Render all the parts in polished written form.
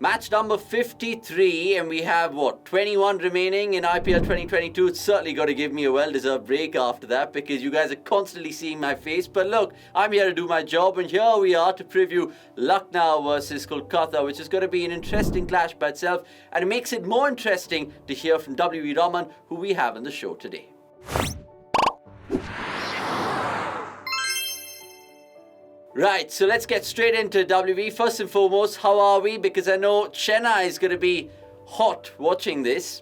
Match number 53, and we have, 21 remaining in IPL 2022. It's certainly got to give me a well-deserved break after that because you guys are constantly seeing my face. But look, I'm here to do my job, and here we are to preview Lucknow versus Kolkata, which is going to be an interesting clash by itself, and it makes it more interesting to hear from WV Raman, who we have on the show today. Right, so let's get straight into WV. First and foremost, how are we? Because I know Chennai is going to be hot watching this.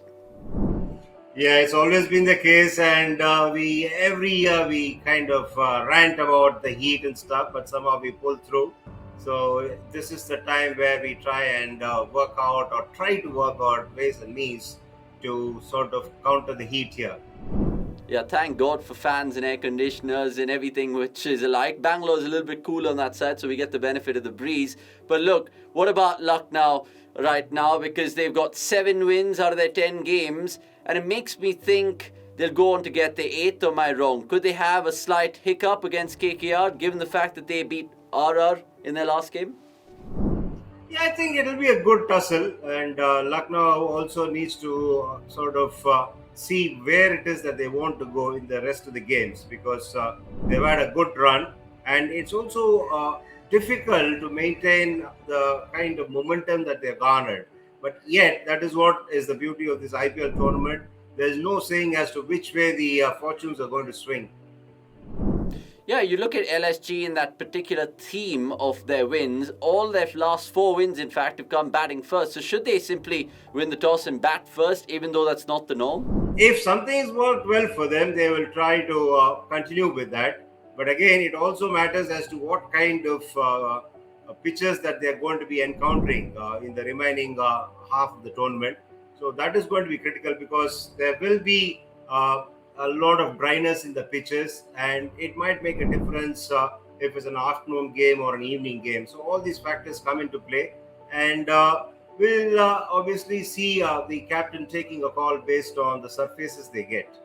Yeah, it's always been the case, and every year we kind of rant about the heat and stuff, but somehow we pull through. So this is the time where we try and work out or try to work out ways and means to sort of counter the heat here. Yeah, thank God for fans and air conditioners and everything which is alike. Bangalore is a little bit cooler on that side, so we get the benefit of the breeze. But look, what about Lucknow right now? Because they've got 7 wins out of their 10 games, and it makes me think they'll go on to get the 8th, or am I wrong? Could they have a slight hiccup against KKR, given the fact that they beat RR in their last game? Yeah, I think it'll be a good tussle, and Lucknow also needs to sort of see where it is that they want to go in the rest of the games because they've had a good run, and it's also difficult to maintain the kind of momentum that they've garnered. But yet, that is what is the beauty of this IPL tournament. There's no saying as to which way the fortunes are going to swing. Yeah, you look at LSG in that particular theme of their wins. All their last 4 wins, in fact, have come batting first. So should they simply win the toss and bat first, even though that's not the norm? If something's worked well for them, they will try to continue with that. But again, it also matters as to what kind of pitches that they're going to be encountering in the remaining half of the tournament. So that is going to be critical because there will be a lot of dryness in the pitches, and it might make a difference if it's an afternoon game or an evening game. So all these factors come into play, and we'll obviously see the captain taking a call based on the surfaces they get.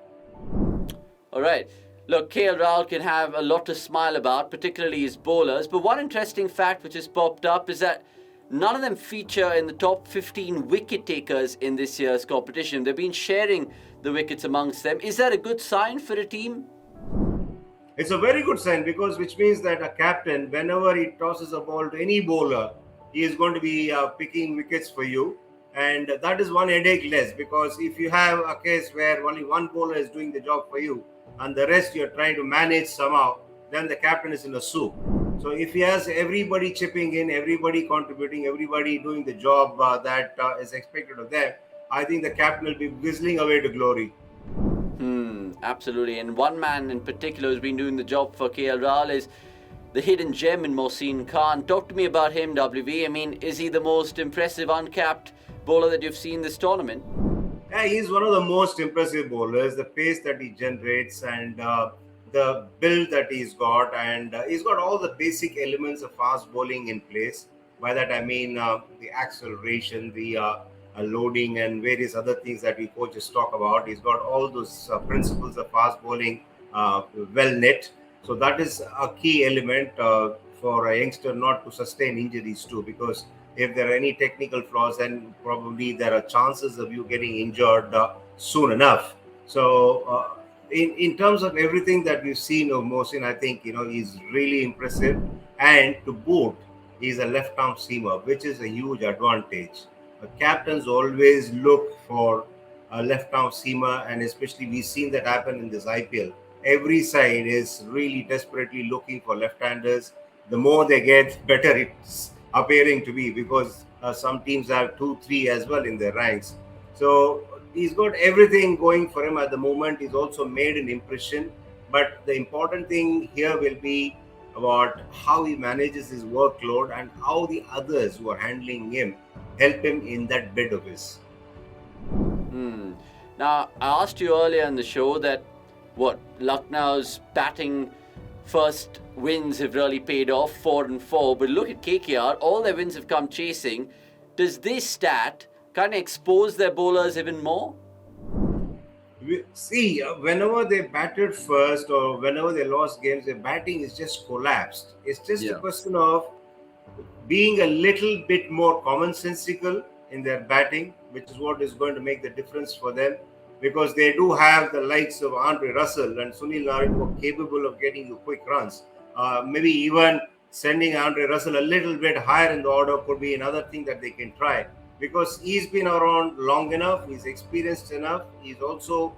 All right. Look, Rahul can have a lot to smile about, particularly his bowlers. But one interesting fact which has popped up is that none of them feature in the top 15 wicket takers in this year's competition. They've been sharing the wickets amongst them. Is that a good sign for a team? It's a very good sign because which means that a captain, whenever he tosses a ball to any bowler, he is going to be picking wickets for you. And that is one headache less because if you have a case where only one bowler is doing the job for you and the rest you're trying to manage somehow, then the captain is in a soup. So if he has everybody chipping in, everybody contributing, everybody doing the job that is expected of them, I think the captain will be whistling away to glory. Absolutely. And one man in particular who's been doing the job for Rahul is the hidden gem in Mohsin Khan. Talk to me about him, WV. I mean, is he the most impressive uncapped bowler that you've seen this tournament? Yeah, he's one of the most impressive bowlers. The pace that he generates and the build that he's got, and he's got all the basic elements of fast bowling in place. By that I mean the acceleration, the loading, and various other things that we coaches talk about. He's got all those principles of fast bowling well knit. So that is a key element for a youngster not to sustain injuries too, because if there are any technical flaws, then probably there are chances of you getting injured soon enough. So in terms of everything that we've seen of Mohsin, I think he's really impressive, and to boot, he's a left-arm seamer, which is a huge advantage. Captains always look for a left-arm seamer, and especially we've seen that happen in this IPL. Every side is really desperately looking for left-handers. The more they get, better it's appearing to be because some teams have 2-3 as well in their ranks. So he's got everything going for him at the moment. He's also made an impression. But the important thing here will be about how he manages his workload and how the others who are handling him help him in that bid of his. Now, I asked you earlier in the show that Lucknow's batting first wins have really paid off, 4-4. But look at KKR, all their wins have come chasing. Does this stat kind of expose their bowlers even more? See, whenever they batted first or whenever they lost games, their batting is just collapsed. It's just a question of being a little bit more commonsensical in their batting, which is what is going to make the difference for them, because they do have the likes of Andre Russell and Sunil Narine who are capable of getting you quick runs. Maybe even sending Andre Russell a little bit higher in the order could be another thing that they can try, because he's been around long enough, he's experienced enough, he's also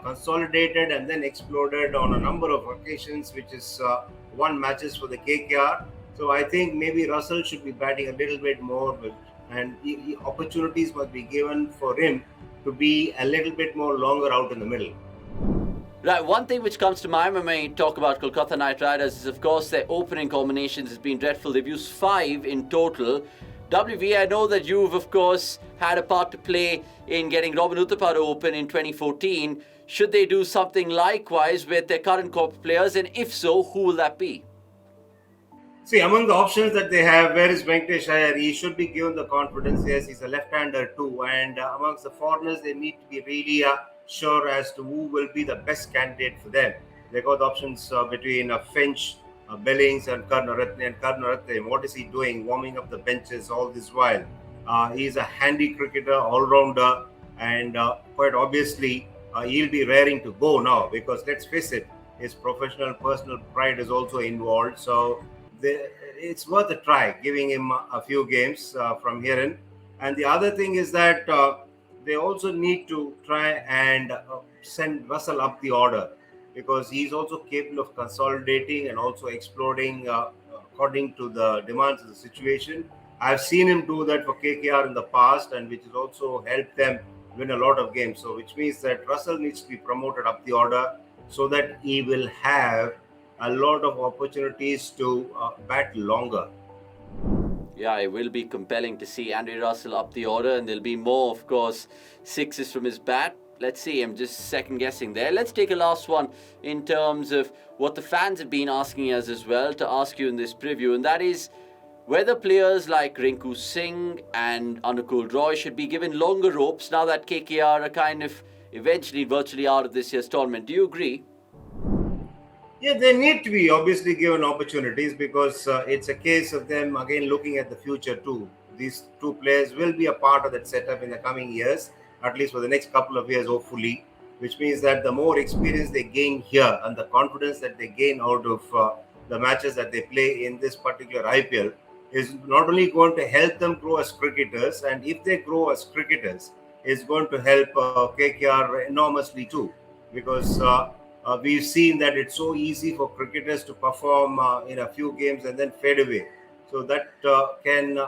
consolidated and then exploded on a number of occasions, which is won matches for the KKR. So I think maybe Russell should be batting a little bit more, and opportunities must be given for him to be a little bit more longer out in the middle. Right, one thing which comes to mind when we talk about Kolkata Knight Riders is, of course, their opening combinations has been dreadful. They've used 5 in total. WV, I know that you've, of course, had a part to play in getting Robin Uthappa to open in 2014. Should they do something likewise with their current corporate players, and if so, who will that be? See, among the options that they have, where is Venkatesh Iyer? He should be given the confidence. Yes, he's a left-hander too. And amongst the foreigners, they need to be really sure as to who will be the best candidate for them. They got options between Finch, Billings, and Karnaratne. And Karnaratne, what is he doing? Warming up the benches all this while. He's a handy cricketer, all-rounder, and quite obviously, he'll be raring to go now, because let's face it, his professional personal pride is also involved. So it's worth a try, giving him a few games from here in. And the other thing is that they also need to try and send Russell up the order, because he's also capable of consolidating and also exploding according to the demands of the situation. I've seen him do that for KKR in the past, and which has also helped them win a lot of games. So which means that Russell needs to be promoted up the order, so that he will have a lot of opportunities to bat longer. Yeah, it will be compelling to see Andre Russell up the order, and there'll be more, of course, 6s from his bat. Let's see, I'm just second guessing there. Let's take a last one in terms of what the fans have been asking us as well to ask you in this preview, and that is whether players like Rinku Singh and Anukul Roy should be given longer ropes now that KKR are kind of eventually virtually out of this year's tournament. Do you agree? Yeah, they need to be obviously given opportunities, because it's a case of them again looking at the future too. These two players will be a part of that setup in the coming years, at least for the next couple of years, hopefully. Which means that the more experience they gain here and the confidence that they gain out of the matches that they play in this particular IPL is not only going to help them grow as cricketers, and if they grow as cricketers, it's going to help KKR enormously too, because we've seen that it's so easy for cricketers to perform in a few games and then fade away. So that can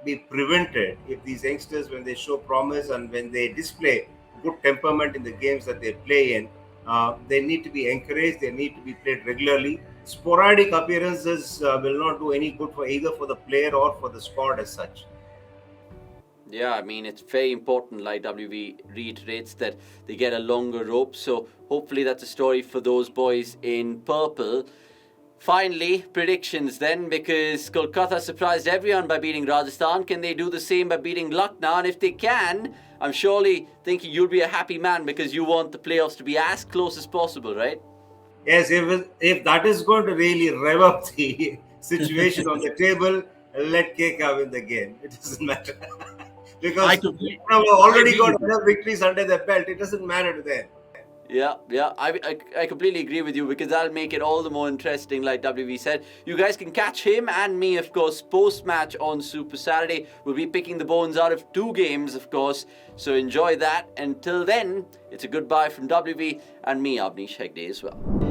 be prevented if these youngsters, when they show promise and when they display good temperament in the games that they play in, they need to be encouraged. They need to be played regularly. Sporadic appearances will not do any good for either for the player or for the squad as such. Yeah, I mean, it's very important, like WV reiterates, that they get a longer rope. So hopefully that's a story for those boys in purple. Finally, predictions then, because Kolkata surprised everyone by beating Rajasthan. Can they do the same by beating Lucknow? And if they can, I'm surely thinking you'll be a happy man, because you want the playoffs to be as close as possible, right? Yes, if that is going to really rev up the situation on the table, let KK win the game. It doesn't matter. Because we've already got enough victories under their belt. It doesn't matter to them. Yeah, I completely agree with you, because that'll make it all the more interesting, like WV said. You guys can catch him and me, of course, post-match on Super Saturday. We'll be picking the bones out of 2 games, of course, so enjoy that. Until then, it's a goodbye from WV and me, Avnish Hegde, as well.